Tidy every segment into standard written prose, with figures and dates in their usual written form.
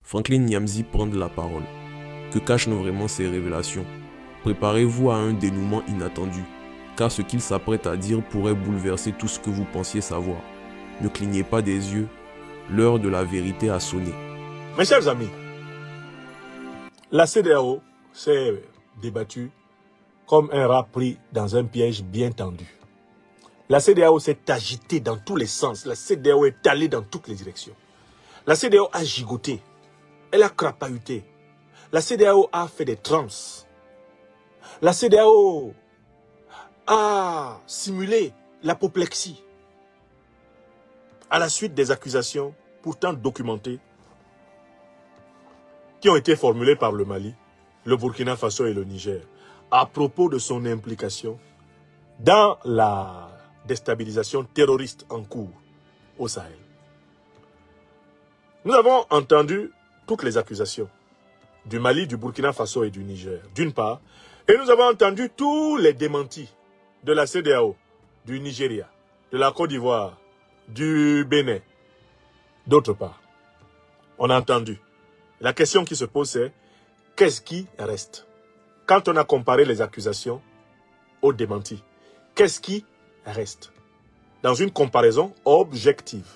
Franklin Nyamzi prend de la parole. Que cachent vraiment ces révélations? Préparez-vous à un dénouement inattendu, car ce qu'il s'apprête à dire pourrait bouleverser tout ce que vous pensiez savoir. Ne clignez pas des yeux, l'heure de la vérité a sonné. Mes chers amis, la CEDEAO s'est débattue comme un rat pris dans un piège bien tendu. La CEDEAO s'est agitée dans tous les sens. La CEDEAO est allée dans toutes les directions. La CEDEAO a gigoté. Elle a crapahuté. La CEDEAO a fait des transes. La CEDEAO a simulé l'apoplexie à la suite des accusations pourtant documentées qui ont été formulées par le Mali, le Burkina Faso et le Niger à propos de son implication dans la déstabilisation terroriste en cours au Sahel. Nous avons entendu toutes les accusations du Mali, du Burkina Faso et du Niger, d'une part, et nous avons entendu tous les démentis de la CEDEAO, du Nigeria, de la Côte d'Ivoire, du Bénin, d'autre part. On a entendu. La question qui se pose, c'est qu'est-ce qui reste? Quand on a comparé les accusations aux démentis, qu'est-ce qui reste? Dans une comparaison objective.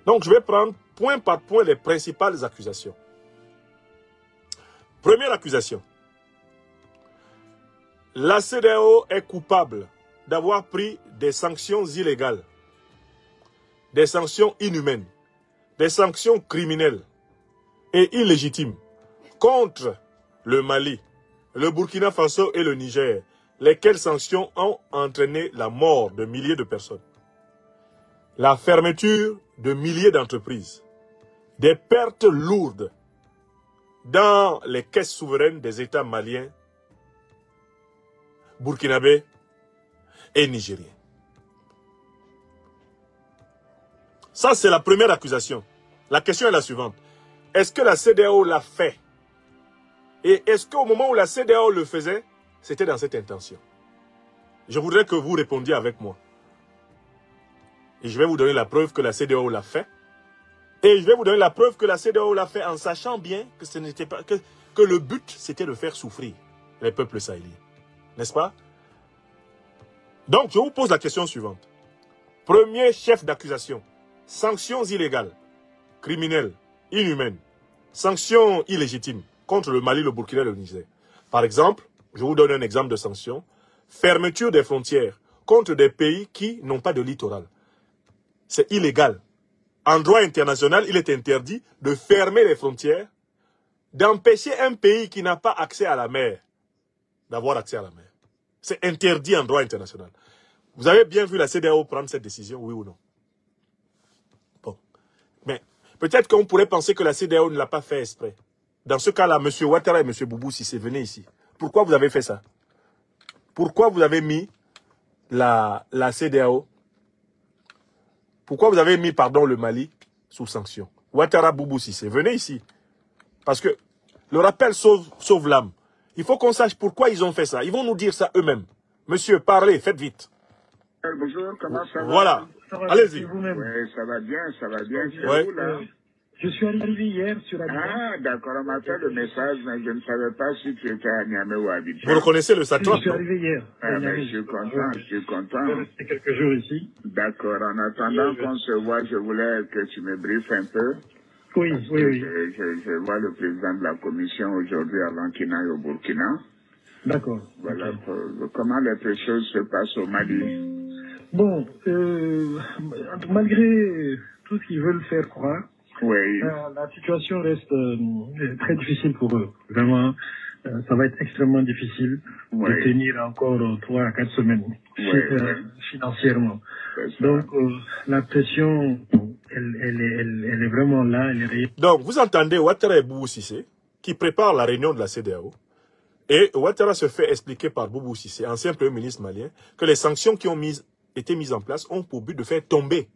Donc, je vais prendre point par point les principales accusations. Première accusation. La CEDEAO est coupable d'avoir pris des sanctions illégales, des sanctions inhumaines, des sanctions criminelles et illégitimes contre le Mali, le Burkina Faso et le Niger, lesquelles sanctions ont entraîné la mort de milliers de personnes, la fermeture de milliers d'entreprises, des pertes lourdes dans les caisses souveraines des États maliens, burkinabés et nigériens. Ça, c'est la première accusation. La question est la suivante. Est-ce que la CEDEAO l'a fait? Et est-ce qu'au moment où la CEDEAO le faisait, c'était dans cette intention? Je voudrais que vous répondiez avec moi. Et je vais vous donner la preuve que la CEDEAO l'a fait. Et je vais vous donner la preuve que la CEDEAO l'a fait en sachant bien que ce n'était pas que le but, c'était de faire souffrir les peuples sahéliens. N'est-ce pas? Donc, je vous pose la question suivante. Premier chef d'accusation. Sanctions illégales, criminelles, inhumaines, sanctions illégitimes contre le Mali, le Burkina et le Niger. Par exemple, je vous donne un exemple de sanctions. Fermeture des frontières contre des pays qui n'ont pas de littoral. C'est illégal. En droit international, il est interdit de fermer les frontières, d'empêcher un pays qui n'a pas accès à la mer d'avoir accès à la mer. C'est interdit en droit international. Vous avez bien vu la CEDEAO prendre cette décision, oui ou non? Bon. Mais peut-être qu'on pourrait penser que la CEDEAO ne l'a pas fait exprès. Dans ce cas-là, M. Ouattara et M. Boubou Cissé, venez ici. Pourquoi vous avez fait ça? Pourquoi vous avez mis la CEDEAO? Pourquoi vous avez mis, pardon, le Mali sous sanction? Ouattara, Boubou Cissé, venez ici. Parce que le rappel sauve l'âme. Il faut qu'on sache pourquoi ils ont fait ça. Ils vont nous dire ça eux-mêmes. Monsieur, parlez, faites vite. Bonjour, comment ça va? Voilà, allez-y. Oui, ça va bien, ça va bien. Ouais. Où, là? Je suis arrivé hier sur Abidjan. Ah, d'accord, on m'a fait le message, mais je ne savais pas si tu étais à Niamey ou à Abidjan. Vous reconnaissez le Je satrap, suis non? arrivé hier. Ah, mais je suis content, je suis Je content. vais rester quelques jours ici. D'accord, en attendant qu'on se voit, je voulais que tu me briefes un peu. Oui, oui, oui. Je vois le président de la commission aujourd'hui avant qu'il n'aille au Burkina. D'accord. Voilà Ok. comment les choses se passent au Mali. Bon, malgré tout ce qu'ils veulent faire croire, Oui. la situation reste très difficile pour eux. Vraiment, ça va être extrêmement difficile Oui. de tenir encore 3 à 4 semaines financièrement. Donc, la pression, elle est vraiment là, elle est réelle. Donc, vous entendez Ouattara et Boubou Cissé qui préparent la réunion de la CEDEAO. Et Ouattara se fait expliquer par Boubou Cissé, ancien Premier ministre malien, que les sanctions qui ont été mises en place ont pour but de faire tomber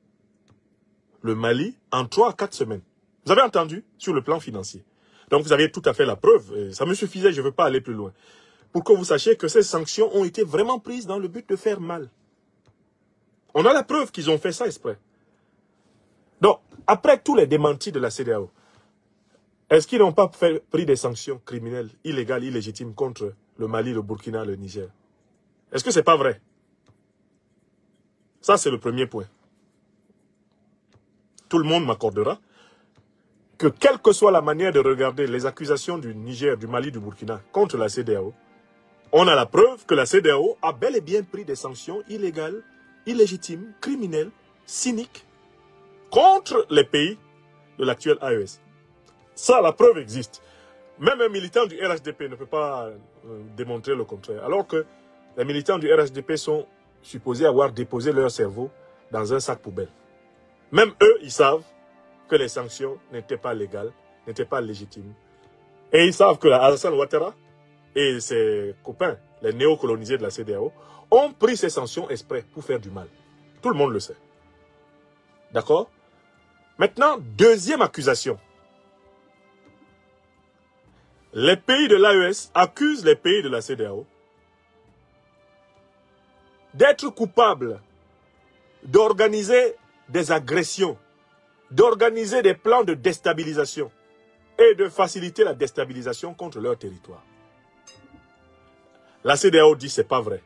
le Mali en 3 à 4 semaines. Vous avez entendu sur le plan financier. Donc, vous avez tout à fait la preuve. Et ça me suffisait, je ne veux pas aller plus loin. Pour que vous sachiez que ces sanctions ont été vraiment prises dans le but de faire mal. On a la preuve qu'ils ont fait ça exprès. Donc, après tous les démentis de la CEDEAO, Est-ce qu'ils n'ont pas pris des sanctions criminelles, illégales, illégitimes contre le Mali, le Burkina, le Niger? Est-ce que ce n'est pas vrai? Ça, c'est le premier point. Tout le monde m'accordera que quelle que soit la manière de regarder les accusations du Niger, du Mali, du Burkina contre la CEDEAO, on a la preuve que la CEDEAO a bel et bien pris des sanctions illégales, illégitimes, criminelles, cyniques contre les pays de l'actuel AES. Ça, la preuve existe. Même un militant du RHDP ne peut pas démontrer le contraire. Alors que les militants du RHDP sont supposés avoir déposé leur cerveau dans un sac poubelle. Même eux, ils savent que les sanctions n'étaient pas légales, n'étaient pas légitimes. Et ils savent que Alassane Ouattara et ses copains, les néocolonisés de la CEDEAO, ont pris ces sanctions exprès pour faire du mal. Tout le monde le sait. D'accord? Maintenant, deuxième accusation. Les pays de l'AES accusent les pays de la CEDEAO d'être coupables d'organiser des agressions, d'organiser des plans de déstabilisation et de faciliter la déstabilisation contre leur territoire. La CEDEAO dit que ce n'est pas vrai.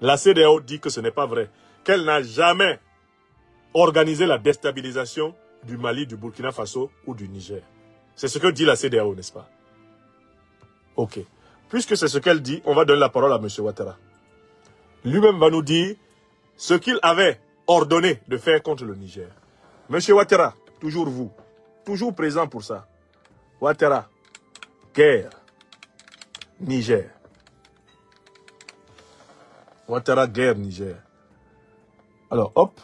La CEDEAO dit que ce n'est pas vrai, qu'elle n'a jamais organisé la déstabilisation du Mali, du Burkina Faso ou du Niger. C'est ce que dit la CEDEAO, n'est-ce pas? Ok. Puisque c'est ce qu'elle dit, on va donner la parole à M. Ouattara. Lui-même va nous dire ce qu'il avait ordonné de faire contre le Niger. M. Ouattara, toujours vous, toujours présent pour ça. Ouattara, guerre, Niger. Ouattara, guerre, Niger. Alors, hop.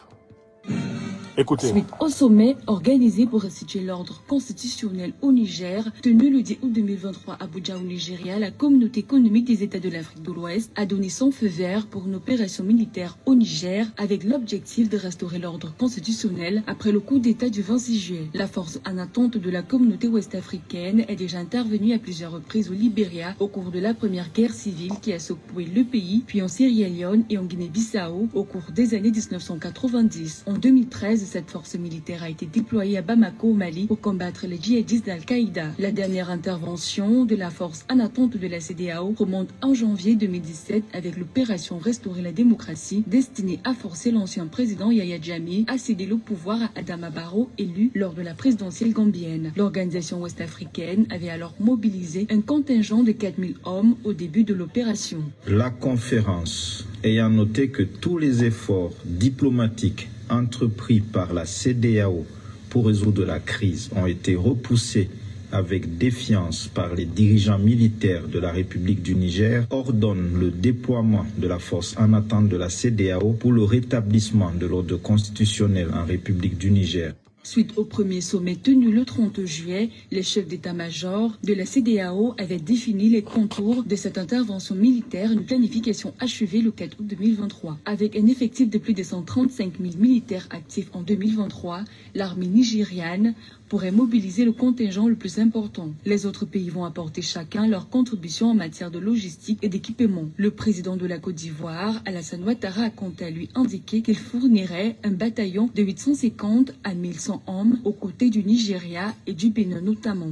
Écoutez. Suite au sommet organisé pour restituer l'ordre constitutionnel au Niger, tenu le 10 août 2023 à Abuja au Nigeria, la communauté économique des États de l'Afrique de l'Ouest a donné son feu vert pour une opération militaire au Niger avec l'objectif de restaurer l'ordre constitutionnel après le coup d'État du 26 juillet. La force en attente de la communauté ouest-africaine est déjà intervenue à plusieurs reprises au Libéria au cours de la première guerre civile qui a secoué le pays, puis en Sierra Leone et en Guinée-Bissau au cours des années 1990. En 2013, cette force militaire a été déployée à Bamako, au Mali, pour combattre les djihadistes d'Al-Qaïda. La dernière intervention de la force en attente de la CEDEAO remonte en janvier 2017 avec l'opération Restaurer la démocratie, destinée à forcer l'ancien président Yahya Jammeh à céder le pouvoir à Adama Barrow, élu lors de la présidentielle gambienne. L'organisation ouest-africaine avait alors mobilisé un contingent de 4000 hommes au début de l'opération. La conférence, ayant noté que tous les efforts diplomatiques entrepris par la CEDEAO pour résoudre la crise ont été repoussés avec défiance par les dirigeants militaires de la République du Niger, ordonne le déploiement de la force en attente de la CEDEAO pour le rétablissement de l'ordre constitutionnel en République du Niger. Suite au premier sommet tenu le 30 juillet, les chefs d'état-major de la CEDEAO avaient défini les contours de cette intervention militaire, une planification achevée le 4 août 2023. Avec un effectif de plus de 135 000 militaires actifs en 2023, l'armée nigériane pourrait mobiliser le contingent le plus important. Les autres pays vont apporter chacun leur contribution en matière de logistique et d'équipement. Le président de la Côte d'Ivoire, Alassane Ouattara, a quant à lui indiqué qu'il fournirait un bataillon de 850 à 1100 hommes aux côtés du Nigeria et du Bénin notamment.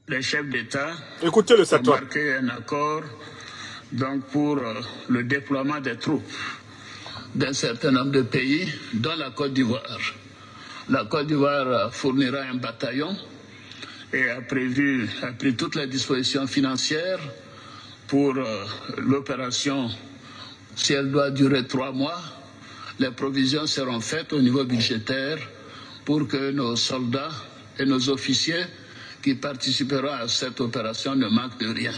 Les chefs d'État ont marqué un accord donc, pour le déploiement des troupes d'un certain nombre de pays, dont la Côte d'Ivoire. La Côte d'Ivoire fournira un bataillon et a pris toutes les dispositions financières pour l'opération. Si elle doit durer 3 mois, les provisions seront faites au niveau budgétaire pour que nos soldats et nos officiers qui participeront à cette opération ne manquent de rien.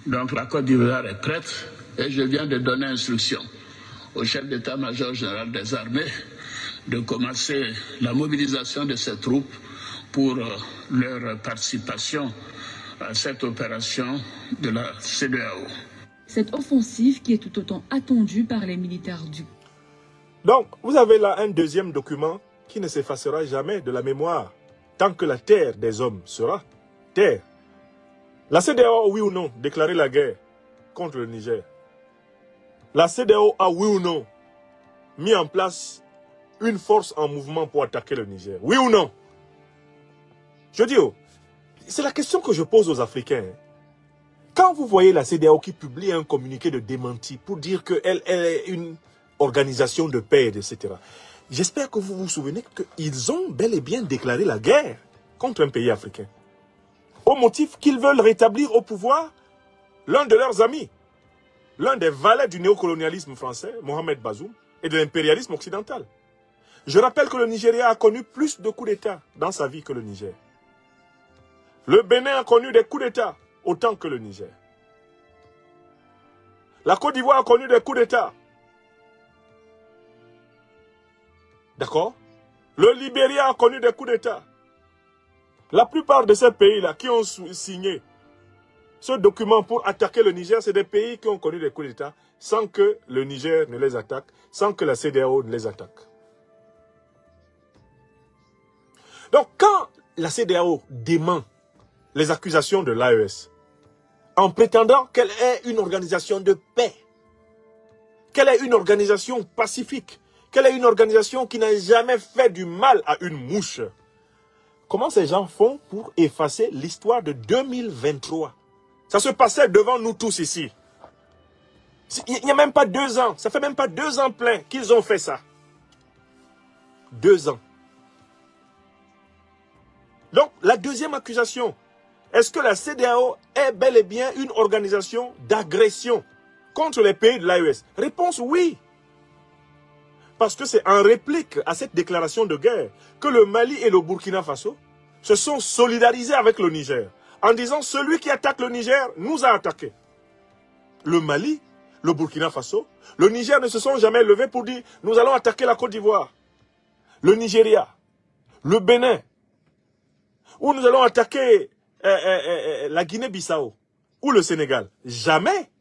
Donc la Côte d'Ivoire est prête et je viens de donner instruction au chef d'état-major général des armées de commencer la mobilisation de ces troupes pour leur participation à cette opération de la CEDEAO. Cette offensive qui est tout autant attendue par les militaires du... Donc, vous avez là un deuxième document qui ne s'effacera jamais de la mémoire, tant que la terre des hommes sera terre. La CEDEAO a, oui ou non, déclaré la guerre contre le Niger. La CEDEAO a, oui ou non, mis en place une force en mouvement pour attaquer le Niger. Oui ou non? Je dis, c'est la question que je pose aux Africains. Quand vous voyez la CEDEAO qui publie un communiqué de démenti pour dire qu'elle est une organisation de paix, etc., j'espère que vous vous souvenez qu'ils ont bel et bien déclaré la guerre contre un pays africain, au motif qu'ils veulent rétablir au pouvoir l'un de leurs amis, l'un des valets du néocolonialisme français, Mohamed Bazoum, et de l'impérialisme occidental. Je rappelle que le Nigeria a connu plus de coups d'État dans sa vie que le Niger. Le Bénin a connu des coups d'État autant que le Niger. La Côte d'Ivoire a connu des coups d'État. D'accord? Le Libéria a connu des coups d'État. La plupart de ces pays-là qui ont signé ce document pour attaquer le Niger, c'est des pays qui ont connu des coups d'État sans que le Niger ne les attaque, sans que la CEDEAO ne les attaque. Donc, quand la CEDEAO dément les accusations de l'AES, en prétendant qu'elle est une organisation de paix, qu'elle est une organisation pacifique, qu'elle est une organisation qui n'a jamais fait du mal à une mouche, comment ces gens font pour effacer l'histoire de 2023? Ça se passait devant nous tous ici. Il n'y a même pas 2 ans, ça fait même pas 2 ans plein qu'ils ont fait ça. 2 ans. Donc, la deuxième accusation, est-ce que la CEDEAO est bel et bien une organisation d'agression contre les pays de l'AES? Réponse oui. Parce que c'est en réplique à cette déclaration de guerre que le Mali et le Burkina Faso se sont solidarisés avec le Niger, en disant celui qui attaque le Niger nous a attaqués. Le Mali, le Burkina Faso, le Niger ne se sont jamais levés pour dire nous allons attaquer la Côte d'Ivoire, le Nigeria, le Bénin, ou nous allons attaquer la Guinée-Bissau ou le Sénégal. Jamais.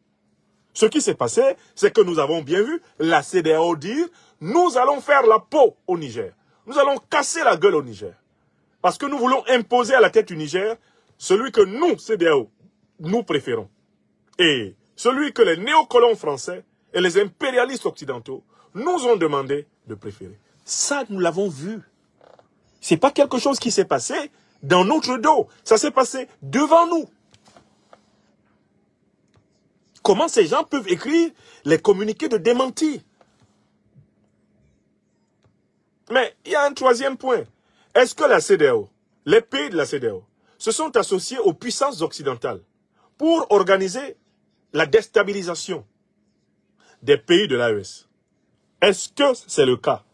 Ce qui s'est passé, c'est que nous avons bien vu la CEDEAO dire nous allons faire la peau au Niger. Nous allons casser la gueule au Niger. Parce que nous voulons imposer à la tête du Niger celui que nous, CEDEAO, nous préférons. Et celui que les néocolons français et les impérialistes occidentaux nous ont demandé de préférer. Ça, nous l'avons vu. Ce n'est pas quelque chose qui s'est passé dans notre dos. Ça s'est passé devant nous. Comment ces gens peuvent écrire les communiqués de démenti? Mais il y a un troisième point. Est-ce que la CEDEAO, les pays de la CEDEAO, se sont associés aux puissances occidentales pour organiser la déstabilisation des pays de l'AES? Est-ce que c'est le cas?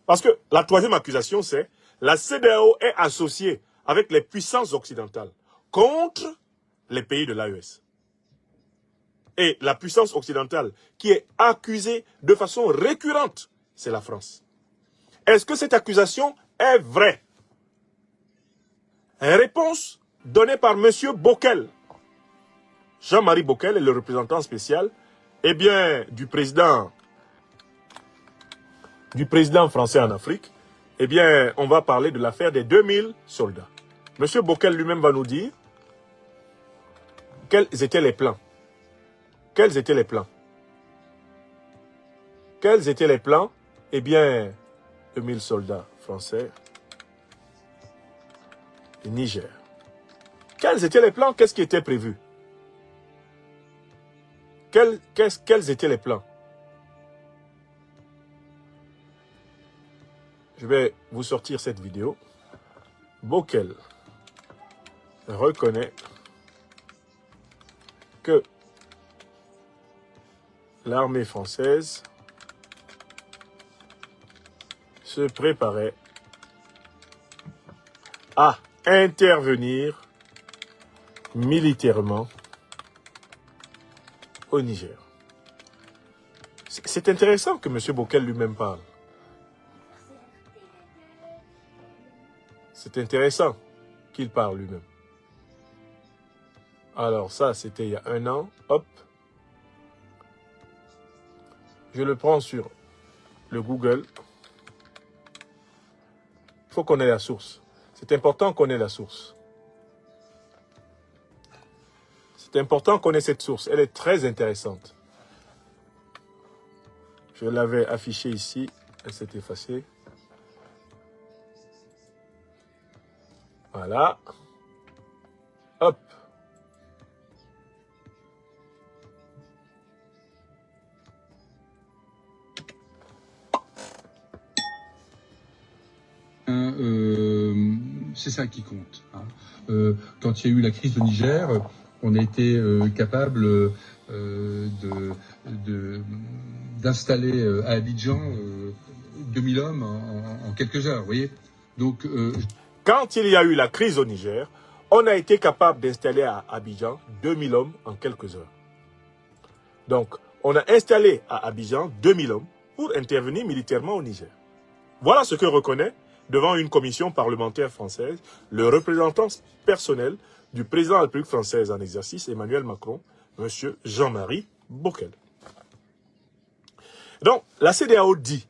Parce que la troisième accusation, c'est la CEDEAO est associée avec les puissances occidentales contre les pays de l'AES. Et la puissance occidentale qui est accusée de façon récurrente, c'est la France. Est-ce que cette accusation est vraie? Réponse donnée par M. Bockel. Jean-Marie Bockel est le représentant spécial du président français en Afrique. Eh bien, on va parler de l'affaire des 2000 soldats. M. Bockel lui-même va nous dire quels étaient les plans. Quels étaient les plans? Quels étaient les plans? Eh bien, 2000 soldats français et Niger. Quels étaient les plans? Qu'est-ce qui était prévu? Quels étaient les plans? Je vais vous sortir cette vidéo. Bockel reconnaît que l'armée française se préparait à intervenir militairement au Niger. C'est intéressant que M. Bockel lui-même parle. C'est intéressant qu'il parle lui-même. Alors ça, c'était il y a 1 an. Hop. Je le prends sur le Google. Il faut qu'on ait la source. C'est important qu'on ait la source. C'est important qu'on ait cette source. Elle est très intéressante. Je l'avais affichée ici. Elle s'est effacée. Voilà. Hop. C'est ça qui compte. Hein. Quand il y a eu la crise au Niger, on a été capable d'installer à Abidjan 2000 hommes en quelques heures, vous voyez. Donc, quand il y a eu la crise au Niger, on a été capable d'installer à Abidjan 2000 hommes en quelques heures. Donc, on a installé à Abidjan 2000 hommes pour intervenir militairement au Niger. Voilà ce que reconnaît, devant une commission parlementaire française, le représentant personnel du président de la République française en exercice, Emmanuel Macron, M. Jean-Marie Bockel. Donc, la CEDEAO dit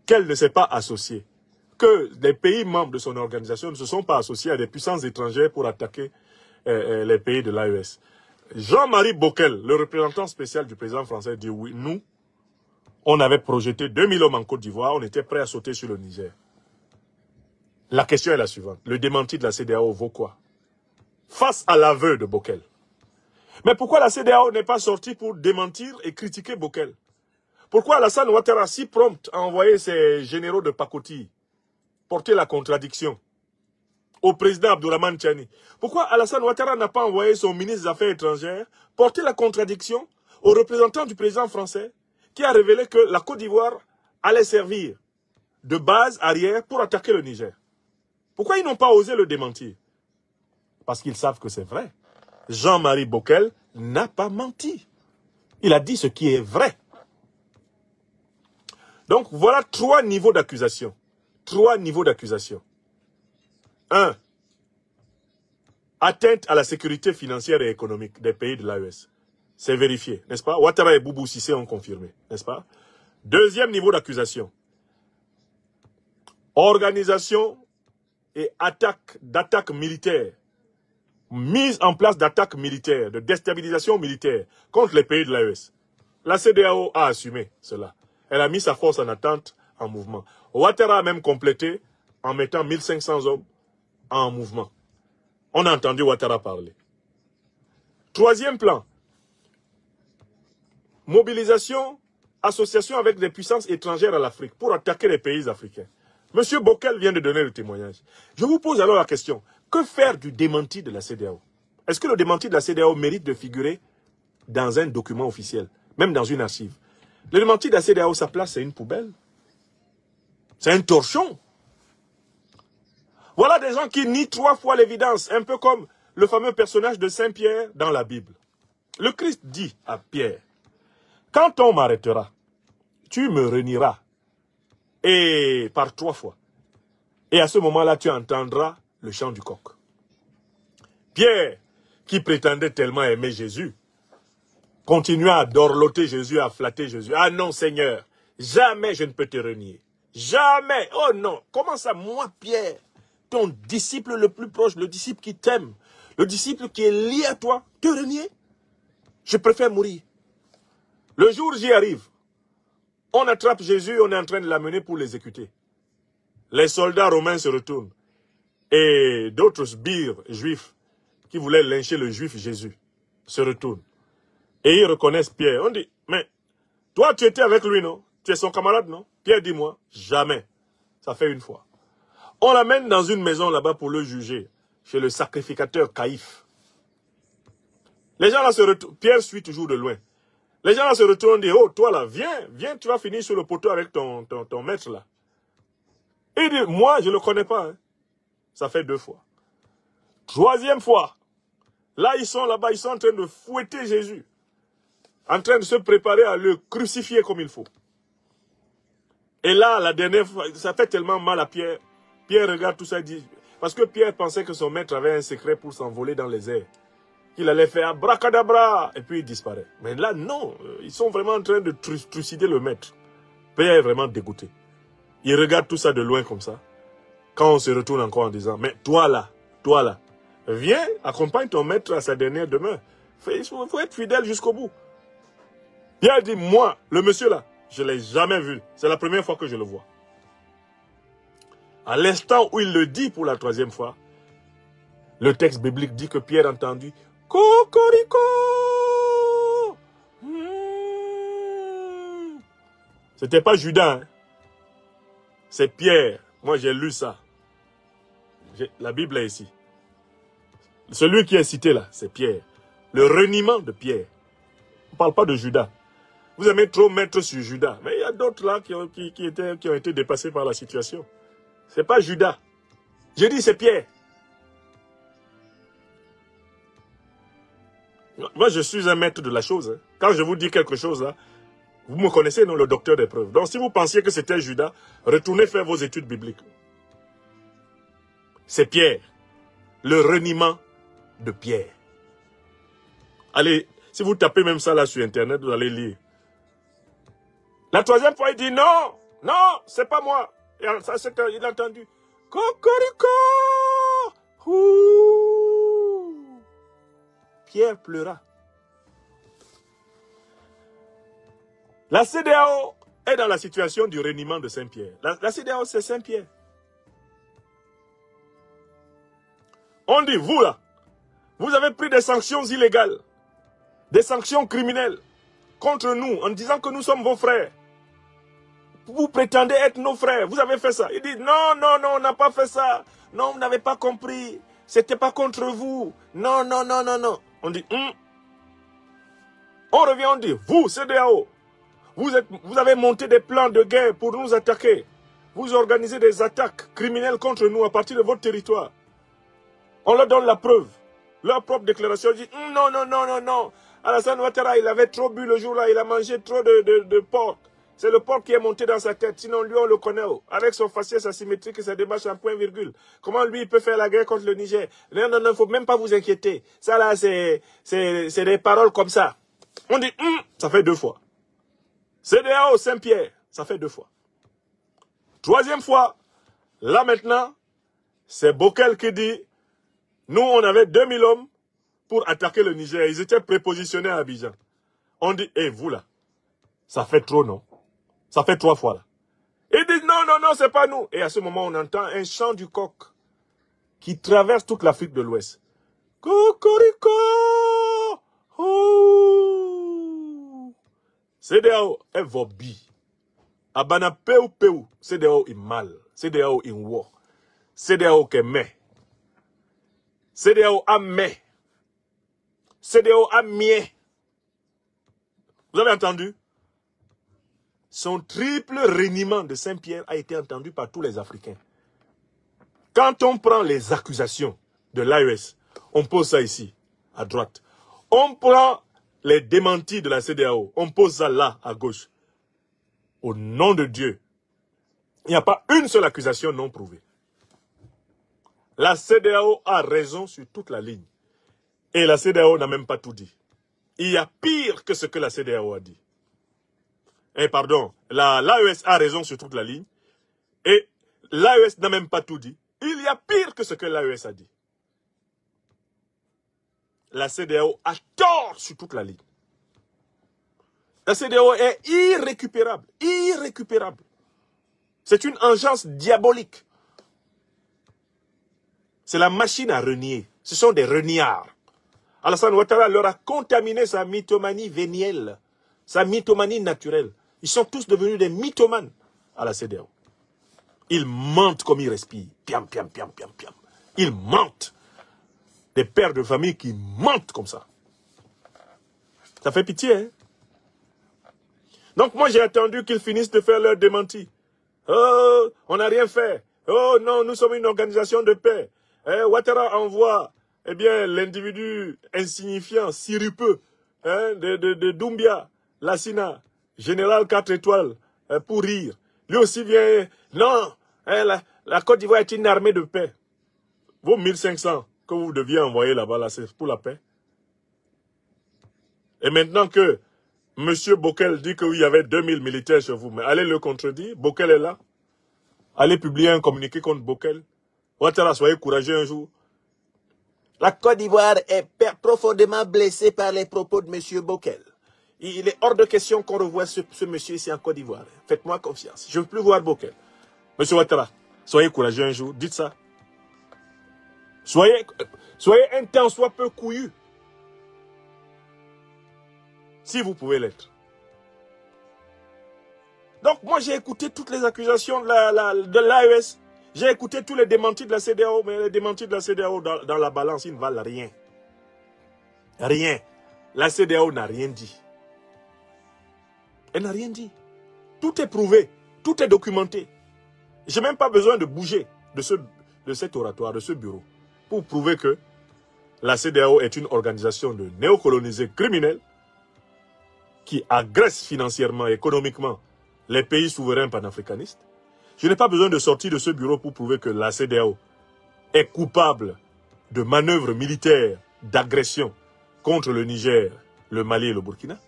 qu'elle ne s'est pas associée, que les pays membres de son organisation ne se sont pas associés à des puissances étrangères pour attaquer les pays de l'AES. Jean-Marie Bockel, le représentant spécial du président français, dit oui, nous, on avait projeté 2000 hommes en Côte d'Ivoire, on était prêts à sauter sur le Niger. La question est la suivante. Le démenti de la CEDEAO vaut quoi? Face à l'aveu de Bockel. Mais pourquoi la CEDEAO n'est pas sortie pour démentir et critiquer Bockel? Pourquoi Alassane Ouattara, si prompt à envoyer ses généraux de pacotille, porter la contradiction au président Abdourahmane Tiani? Pourquoi Alassane Ouattara n'a pas envoyé son ministre des Affaires étrangères porter la contradiction au représentant du président français qui a révélé que la Côte d'Ivoire allait servir de base arrière pour attaquer le Niger? Pourquoi ils n'ont pas osé le démentir? Parce qu'ils savent que c'est vrai. Jean-Marie Bockel n'a pas menti. Il a dit ce qui est vrai. Donc voilà 3 niveaux d'accusation. 3 niveaux d'accusation. 1. Atteinte à la sécurité financière et économique des pays de l'AES. C'est vérifié, n'est-ce pas? Ouattara et Boubou Cissé ont confirmé, n'est-ce pas? 2e niveau d'accusation. Organisation et d'attaque militaire. Mise en place d'attaques militaires, de déstabilisation militaire contre les pays de l'AES. La CEDEAO a assumé cela. Elle a mis sa force en attente en mouvement. Ouattara a même complété en mettant 1500 hommes en mouvement. On a entendu Ouattara parler. 3e plan. Mobilisation, association avec des puissances étrangères à l'Afrique pour attaquer les pays africains. Monsieur Bockel vient de donner le témoignage. Je vous pose alors la question. Que faire du démenti de la CEDEAO? Est-ce que le démenti de la CEDEAO mérite de figurer dans un document officiel, même dans une archive? Le démenti de la CEDEAO, sa place, c'est une poubelle. C'est un torchon. Voilà des gens qui nient 3 fois l'évidence, un peu comme le fameux personnage de Saint Pierre dans la Bible. Le Christ dit à Pierre, « Quand on m'arrêtera, tu me renieras. Et par 3 fois. Et à ce moment-là, tu entendras le chant du coq. » Pierre, qui prétendait tellement aimer Jésus, continua à dorloter Jésus, à flatter Jésus. « Ah non, Seigneur, jamais je ne peux te renier. Jamais. Oh non. Comment ça, moi, Pierre, ton disciple le plus proche, le disciple qui t'aime, le disciple qui est lié à toi, te renier? Je préfère mourir. » Le jour j'y arrive, on attrape Jésus, on est en train de l'amener pour l'exécuter. Les soldats romains se retournent. Et d'autres sbires juifs qui voulaient lyncher le juif Jésus se retournent. Et ils reconnaissent Pierre. On dit, mais toi tu étais avec lui, non? Tu es son camarade, non? Pierre dit, moi, jamais. Ça fait une fois. On l'amène dans une maison là-bas pour le juger, chez le sacrificateur Caïphe. Les gens là se retournent. Pierre suit toujours de loin. Les gens là se retournent et disent, oh, toi là, viens, tu vas finir sur le poteau avec ton maître là. Et il dit, moi, je ne le connais pas. Hein. Ça fait 2 fois. 3e fois, là, ils sont là-bas, ils sont en train de fouetter Jésus. En train de se préparer à le crucifier comme il faut. Et là, la dernière fois, ça fait tellement mal à Pierre. Pierre regarde tout ça et dit, parce que Pierre pensait que son maître avait un secret pour s'envoler dans les airs. Qu'il allait faire abracadabra, et puis il disparaît. Mais là, non, ils sont vraiment en train de trucider le maître. Pierre est vraiment dégoûté. Il regarde tout ça de loin comme ça. Quand on se retourne encore en disant, mais toi là, viens, accompagne ton maître à sa dernière demeure. Il faut être fidèle jusqu'au bout. Pierre dit, moi, le monsieur là, je ne l'ai jamais vu. C'est la première fois que je le vois. À l'instant où il le dit pour la 3e fois, Le texte biblique dit que Pierre entendit « Cocorico !» C'était pas Judas, hein. C'est Pierre. Moi, j'ai lu ça. La Bible est ici. Celui qui est cité là, c'est Pierre. Le reniement de Pierre. On ne parle pas de Judas. Vous aimez trop mettre sur Judas. Mais il y a d'autres là qui ont été dépassés par la situation. Ce n'est pas Judas. J'ai dit c'est Pierre. Moi, je suis un maître de la chose. Hein. Quand je vous dis quelque chose là, vous me connaissez, non, le docteur des preuves. Donc, si vous pensiez que c'était Judas, retournez faire vos études bibliques. C'est Pierre. Le reniement de Pierre. Allez, si vous tapez même ça là sur Internet, vous allez lire. La troisième fois, il dit non, non, c'est pas moi. Et ça, il a entendu. Cocorico! Ouh. Pierre pleura. La CEDEAO est dans la situation du reniement de Saint-Pierre. La CEDEAO, c'est Saint-Pierre. On dit, vous là, vous avez pris des sanctions illégales, des sanctions criminelles contre nous en disant que nous sommes vos frères. Vous prétendez être nos frères, vous avez fait ça. Il dit, non, non, non, on n'a pas fait ça. Non, vous n'avez pas compris. C'était pas contre vous. Non, non, non, non, non. On dit, On revient, on dit, vous, CEDEAO, vous avez monté des plans de guerre pour nous attaquer. Vous organisez des attaques criminelles contre nous à partir de votre territoire. On leur donne la preuve. Leur propre déclaration dit, non, non, non, non, non. Alassane Ouattara, il avait trop bu le jour-là, il a mangé trop de porc. C'est le porc qui est monté dans sa tête. Sinon, lui, on le connaît. Avec son faciès asymétrique et sa démarche en point virgule. Comment lui, il peut faire la guerre contre le Niger? Non, non, non, il ne faut même pas vous inquiéter. Ça, là, c'est des paroles comme ça. On dit, ça fait 2 fois. CEDEAO Saint-Pierre, ça fait 2 fois. 3e fois, là maintenant, c'est Bokel qui dit, nous, on avait 2000 hommes pour attaquer le Niger. Ils étaient prépositionnés à Abidjan. On dit, vous là, ça fait trop, non? Ça fait 3 fois là. Ils disent, non, non, non, c'est pas nous. Et à ce moment, on entend un chant du coq qui traverse toute l'Afrique de l'Ouest. Cocorico! Oh! CEDEAO est vobi. Abana peu, CEDEAO est mal. CEDEAO est war. CEDEAO est mais. CEDEAO a mais. CEDEAO a mien. Vous avez entendu? Son triple reniement de Saint-Pierre a été entendu par tous les Africains. Quand on prend les accusations de l'AES, on pose ça ici, à droite. On prend les démentis de la CEDEAO, on pose ça là, à gauche. Au nom de Dieu, il n'y a pas une seule accusation non prouvée. La CEDEAO a raison sur toute la ligne. Et la CEDEAO n'a même pas tout dit. Il y a pire que ce que la CEDEAO a dit. Pardon, l'AES a raison sur toute la ligne. Et l'AES n'a même pas tout dit. Il y a pire que ce que l'AES a dit. La CEDEAO a tort sur toute la ligne. La CEDEAO est irrécupérable. Irrécupérable. C'est une engeance diabolique. C'est la machine à renier. Ce sont des reniards. Alassane Ouattara leur a contaminé sa mythomanie vénielle, sa mythomanie naturelle. Ils sont tous devenus des mythomanes à la CEDEAO. Ils mentent comme ils respirent. Piam, piam, piam, piam, piam. Ils mentent. Des pères de famille qui mentent comme ça. Ça fait pitié, hein? Donc moi j'ai attendu qu'ils finissent de faire leur démenti. Oh, on n'a rien fait. Oh non, nous sommes une organisation de paix. Ouattara envoie, l'individu insignifiant, sirupeux, de Doumbia, Lassina, général 4 étoiles, pour rire. Lui aussi vient, non, la Côte d'Ivoire est une armée de paix. Vos 1500 que vous deviez envoyer là-bas, là, c'est pour la paix. Et maintenant que M. Bokel dit qu'il y avait 2000 militaires chez vous, mais allez le contredire, Bokel est là. Allez publier un communiqué contre Bokel. Ouattara, soyez courageux un jour. La Côte d'Ivoire est profondément blessée par les propos de M. Bokel. Il est hors de question qu'on revoie ce monsieur ici en Côte d'Ivoire. Faites-moi confiance. Je ne veux plus voir Bokel. M. Ouattara, soyez courageux un jour. Dites ça. Soyez un tant soit peu couillu. Si vous pouvez l'être. Donc moi j'ai écouté toutes les accusations de l'AES. J'ai écouté tous les démentis de la CEDEAO, mais les démentis de la CEDEAO dans la balance, ils ne valent rien. Rien. La CEDEAO n'a rien dit. Elle n'a rien dit. Tout est prouvé, tout est documenté. Je n'ai même pas besoin de bouger de cet oratoire, de ce bureau, pour prouver que la CEDEAO est une organisation de néocolonisés criminels qui agressent financièrement et économiquement les pays souverains panafricanistes. Je n'ai pas besoin de sortir de ce bureau pour prouver que la CEDEAO est coupable de manœuvres militaires, d'agression contre le Niger, le Mali et le Burkina.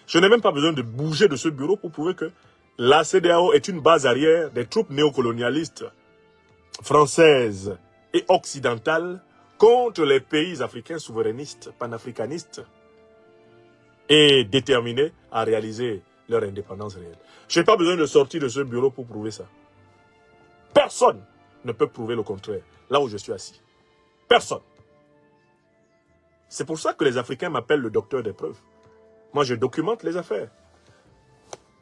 Je n'ai même pas besoin de bouger de ce bureau pour prouver que la CEDEAO est une base arrière des troupes néocolonialistes françaises et occidentales contre les pays africains souverainistes, panafricanistes et déterminés à réaliser leur indépendance réelle. Je n'ai pas besoin de sortir de ce bureau pour prouver ça. Personne ne peut prouver le contraire, là où je suis assis. Personne. C'est pour ça que les Africains m'appellent le docteur des preuves. Moi, je documente les affaires.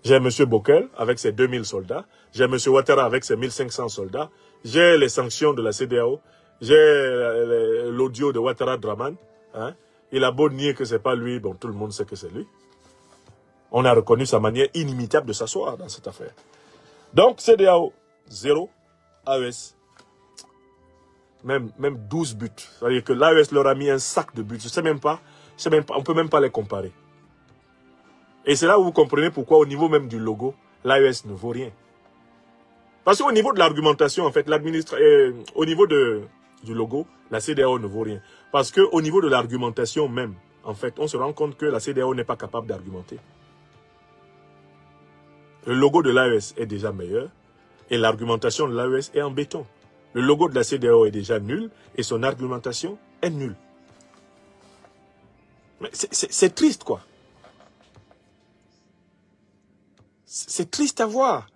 J'ai M. Bokel avec ses 2000 soldats. J'ai M. Ouattara avec ses 1500 soldats. J'ai les sanctions de la CEDEAO. J'ai l'audio de Ouattara Draman. Hein? Il a beau nier que ce n'est pas lui. Bon, tout le monde sait que c'est lui. On a reconnu sa manière inimitable de s'asseoir dans cette affaire. Donc, CEDEAO, 0. AES, même 12 buts. C'est-à-dire que l'AES leur a mis un sac de buts. Je sais même pas, on ne peut même pas les comparer. Et c'est là où vous comprenez pourquoi au niveau même du logo, l'AES ne vaut rien. Parce qu'au niveau de l'argumentation, en fait, au niveau du logo, la CEDEAO ne vaut rien. Parce qu'au niveau de l'argumentation même, en fait, on se rend compte que la CEDEAO n'est pas capable d'argumenter. Le logo de l'AES est déjà meilleur. Et l'argumentation de l'AES est en béton. Le logo de la CEDEAO est déjà nul et son argumentation est nulle. Mais c'est triste, quoi. C'est triste à voir.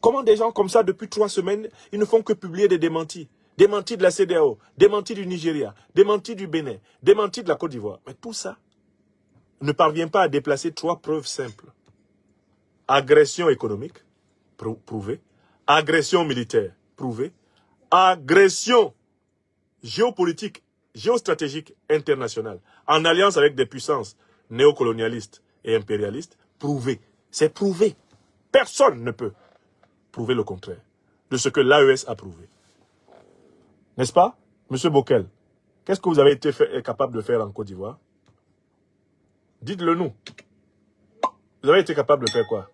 Comment des gens comme ça, depuis 3 semaines, ils ne font que publier des démentis. Démentis de la CEDEAO, démentis du Nigeria, démentis du Bénin, démentis de la Côte d'Ivoire. Mais tout ça ne parvient pas à déplacer 3 preuves simples. Agression économique, prouvée. Agression militaire, prouvée. Agression géopolitique, géostratégique internationale, en alliance avec des puissances néocolonialistes et impérialistes, prouvée. C'est prouvé. Personne ne peut prouver le contraire de ce que l'AES a prouvé. N'est-ce pas, M. Bokel? Qu'est-ce que vous avez été capable de faire en Côte d'Ivoire? Dites-le nous. Vous avez été capable de faire quoi?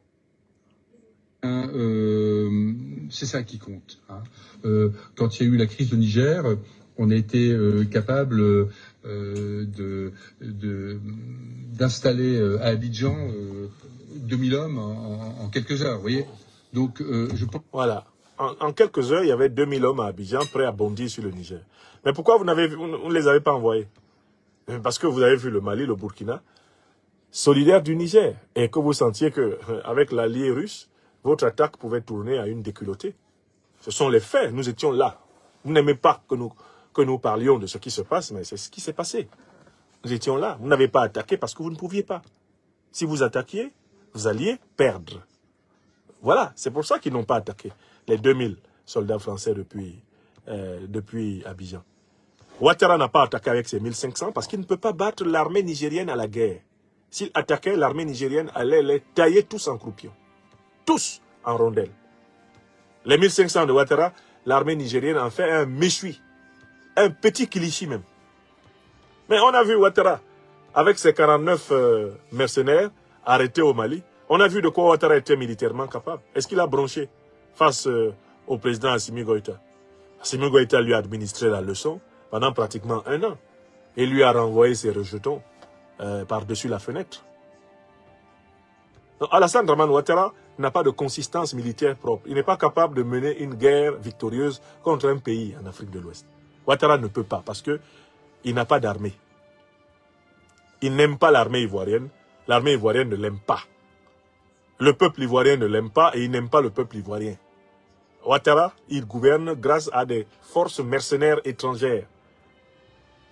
C'est ça qui compte. Hein. Quand il y a eu la crise au Niger, on a été capable d'installer à Abidjan 2000 hommes en quelques heures, vous voyez. Donc, je pense... Voilà. En quelques heures, il y avait 2000 hommes à Abidjan prêts à bondir sur le Niger. Mais pourquoi vous ne les avez pas envoyés? Parce que vous avez vu le Mali, le Burkina, solidaire du Niger, et que vous sentiez qu'avec l'allié russe, votre attaque pouvait tourner à une déculottée. Ce sont les faits, nous étions là. Vous n'aimez pas que nous parlions de ce qui se passe, mais c'est ce qui s'est passé. Nous étions là. Vous n'avez pas attaqué parce que vous ne pouviez pas. Si vous attaquiez, vous alliez perdre. Voilà, c'est pour ça qu'ils n'ont pas attaqué les 2000 soldats français depuis Abidjan. Ouattara n'a pas attaqué avec ses 1500 parce qu'il ne peut pas battre l'armée nigérienne à la guerre. S'il attaquait, l'armée nigérienne allait les tailler tous en croupions. Tous en rondelles. Les 1500 de Ouattara, l'armée nigérienne en fait un méchoui. Un petit Kilichi même. Mais on a vu Ouattara avec ses 49 mercenaires arrêtés au Mali. On a vu de quoi Ouattara était militairement capable. Est-ce qu'il a bronché face au président Assimi Goïta? Assimi Goïta lui a administré la leçon pendant pratiquement 1 an. Et lui a renvoyé ses rejetons par-dessus la fenêtre. Donc, Alassane Dramane Ouattara n'a pas de consistance militaire propre. Il n'est pas capable de mener une guerre victorieuse contre un pays en Afrique de l'Ouest. Ouattara ne peut pas parce qu'il n'a pas d'armée. Il n'aime pas l'armée ivoirienne. L'armée ivoirienne ne l'aime pas. Le peuple ivoirien ne l'aime pas et il n'aime pas le peuple ivoirien. Ouattara, il gouverne grâce à des forces mercenaires étrangères.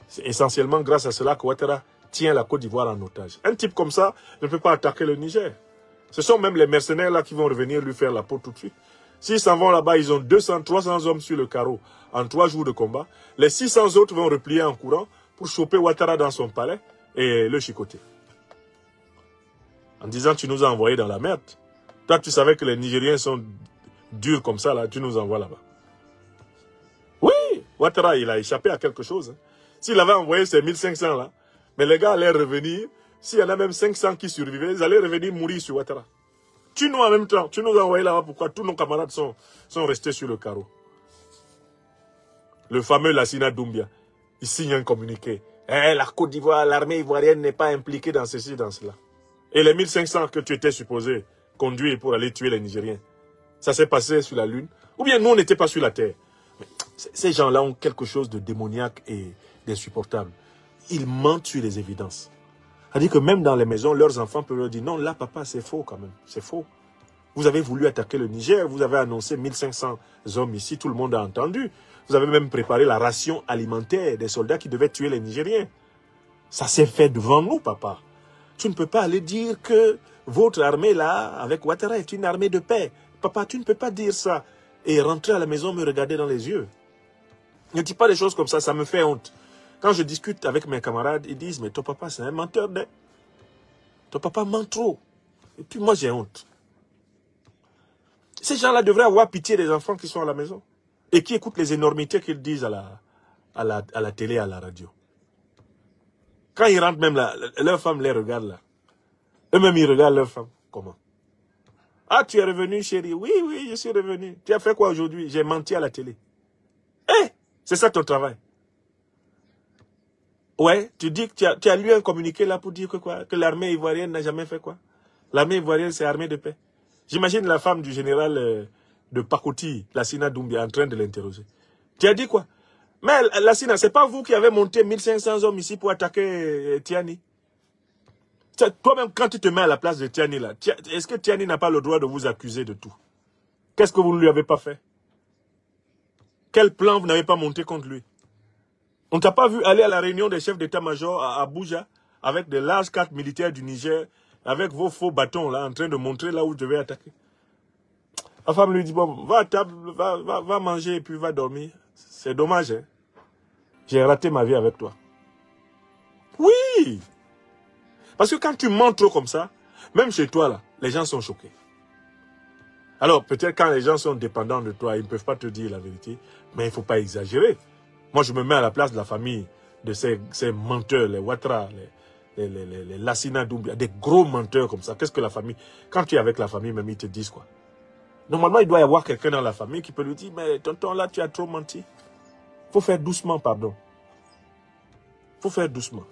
C'est essentiellement grâce à cela que Ouattara tient la Côte d'Ivoire en otage. Un type comme ça ne peut pas attaquer le Niger. Ce sont même les mercenaires là qui vont revenir lui faire la peau tout de suite. S'ils s'en vont là-bas, ils ont 200, 300 hommes sur le carreau en 3 jours de combat. Les 600 autres vont replier en courant pour choper Ouattara dans son palais et le chicoter. En disant, tu nous as envoyés dans la merde. Toi, tu savais que les Nigériens sont durs comme ça, là, tu nous envoies là-bas. Oui, Ouattara, il a échappé à quelque chose. Hein. S'il avait envoyé ces 1500 là, mais les gars allaient revenir. S'il y en a même 500 qui survivaient, ils allaient revenir mourir sur Ouattara. Tu nous, en même temps, tu nous as envoyé là-bas, pourquoi tous nos camarades sont restés sur le carreau. Le fameux Lassina Doumbia, il signe un communiqué. La Côte d'Ivoire, l'armée ivoirienne n'est pas impliquée dans ceci, dans cela. Et les 1500 que tu étais supposé conduire pour aller tuer les Nigériens, ça s'est passé sur la Lune. Ou bien nous, on n'était pas sur la Terre. Mais ces gens-là ont quelque chose de démoniaque et d'insupportable. Ils mentent sur les évidences. C'est-à-dire que même dans les maisons, leurs enfants peuvent leur dire, non, là, papa, c'est faux quand même, c'est faux. Vous avez voulu attaquer le Niger, vous avez annoncé 1500 hommes ici, tout le monde a entendu. Vous avez même préparé la ration alimentaire des soldats qui devaient tuer les Nigériens. Ça s'est fait devant nous, papa. Tu ne peux pas aller dire que votre armée, là, avec Ouattara, est une armée de paix. Papa, tu ne peux pas dire ça. Et rentrer à la maison, me regarder dans les yeux. Ne dis pas des choses comme ça me fait honte. Quand je discute avec mes camarades, ils disent, mais ton papa, c'est un menteur. Ton papa ment trop. Et puis moi, j'ai honte. Ces gens-là devraient avoir pitié des enfants qui sont à la maison. Et qui écoutent les énormités qu'ils disent à la télé, à la radio. Quand ils rentrent même là, leurs femmes les regardent là. Eux-mêmes, ils regardent leurs femmes. Comment? Ah, tu es revenu, chérie? Oui, oui, je suis revenu. Tu as fait quoi aujourd'hui? J'ai menti à la télé. Eh, c'est ça ton travail. Ouais, tu dis que tu as lu un communiqué là pour dire que quoi? Que l'armée ivoirienne n'a jamais fait quoi? L'armée ivoirienne, c'est armée de paix. J'imagine la femme du général de Pakoti, Lassina Doumbia, en train de l'interroger. Tu as dit quoi? Mais Lassina, c'est pas vous qui avez monté 1500 hommes ici pour attaquer Tiani? Toi-même, quand tu te mets à la place de Tiani là, est-ce que Tiani n'a pas le droit de vous accuser de tout? Qu'est-ce que vous ne lui avez pas fait? Quel plan vous n'avez pas monté contre lui? On ne t'a pas vu aller à la réunion des chefs d'état-major à Abuja avec des larges cartes militaires du Niger, avec vos faux bâtons là, en train de montrer là où je devais attaquer. La femme lui dit, bon, va à table, va manger et puis va dormir. C'est dommage, hein. J'ai raté ma vie avec toi. Oui! Parce que quand tu mens trop comme ça, même chez toi là, les gens sont choqués. Alors peut-être quand les gens sont dépendants de toi, ils ne peuvent pas te dire la vérité, mais il ne faut pas exagérer. Moi, je me mets à la place de la famille de ces menteurs, les Ouattara, les Lassina Doumbia, des gros menteurs comme ça. Qu'est-ce que la famille... Quand tu es avec la famille, même ils te disent quoi? Normalement, il doit y avoir quelqu'un dans la famille qui peut lui dire, mais tonton, là, tu as trop menti. Il faut faire doucement, pardon. Il faut faire doucement.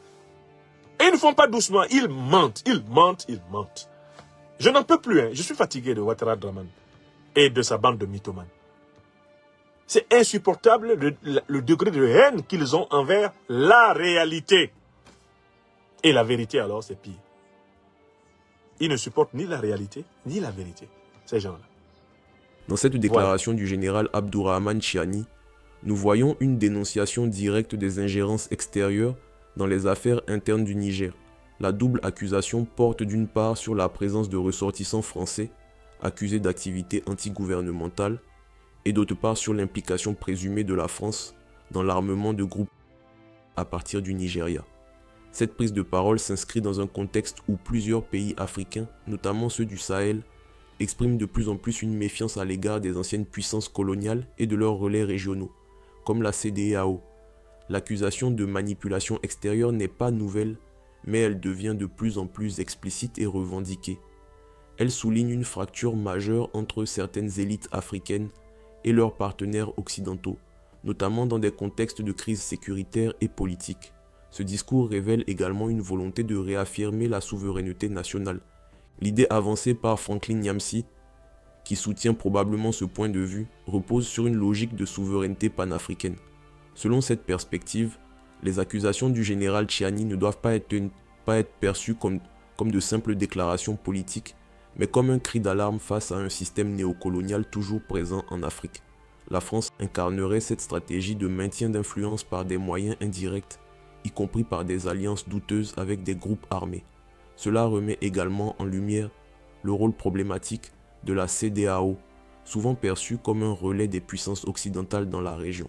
Et ils ne font pas doucement, ils mentent, ils mentent, ils mentent. Je n'en peux plus, hein. Je suis fatigué de Ouattara Draman et de sa bande de mythomanes. C'est insupportable le degré de haine qu'ils ont envers la réalité. Et la vérité, alors, c'est pire. Ils ne supportent ni la réalité, ni la vérité, ces gens-là. Dans cette déclaration du général Abdourahmane Chiani, nous voyons une dénonciation directe des ingérences extérieures dans les affaires internes du Niger. La double accusation porte d'une part sur la présence de ressortissants français accusés d'activités antigouvernementales et d'autre part sur l'implication présumée de la France dans l'armement de groupes à partir du Nigeria. Cette prise de parole s'inscrit dans un contexte où plusieurs pays africains, notamment ceux du Sahel, expriment de plus en plus une méfiance à l'égard des anciennes puissances coloniales et de leurs relais régionaux, comme la CEDEAO. L'accusation de manipulation extérieure n'est pas nouvelle, mais elle devient de plus en plus explicite et revendiquée. Elle souligne une fracture majeure entre certaines élites africaines et leurs partenaires occidentaux, notamment dans des contextes de crise sécuritaire et politique. Ce discours révèle également une volonté de réaffirmer la souveraineté nationale. L'idée avancée par Franklin Nyamsi, qui soutient probablement ce point de vue, repose sur une logique de souveraineté panafricaine. Selon cette perspective, les accusations du général Chiani ne doivent pas être perçues comme de simples déclarations politiques, mais comme un cri d'alarme face à un système néocolonial toujours présent en Afrique. La France incarnerait cette stratégie de maintien d'influence par des moyens indirects, y compris par des alliances douteuses avec des groupes armés. Cela remet également en lumière le rôle problématique de la CEDEAO, souvent perçue comme un relais des puissances occidentales dans la région,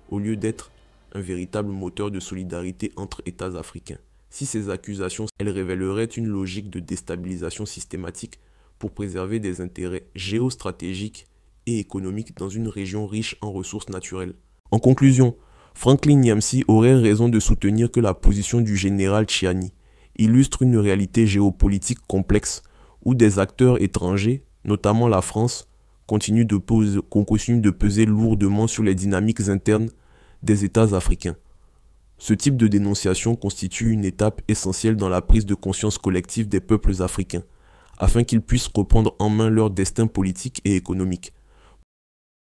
au lieu d'être un véritable moteur de solidarité entre États africains. Si ces accusations, elles révéleraient une logique de déstabilisation systématique pour préserver des intérêts géostratégiques et économiques dans une région riche en ressources naturelles. En conclusion, Franklin Nyamsi aurait raison de soutenir que la position du général Tchiani illustre une réalité géopolitique complexe où des acteurs étrangers, notamment la France, continuent de peser lourdement sur les dynamiques internes des États africains. Ce type de dénonciation constitue une étape essentielle dans la prise de conscience collective des peuples africains, afin qu'ils puissent reprendre en main leur destin politique et économique.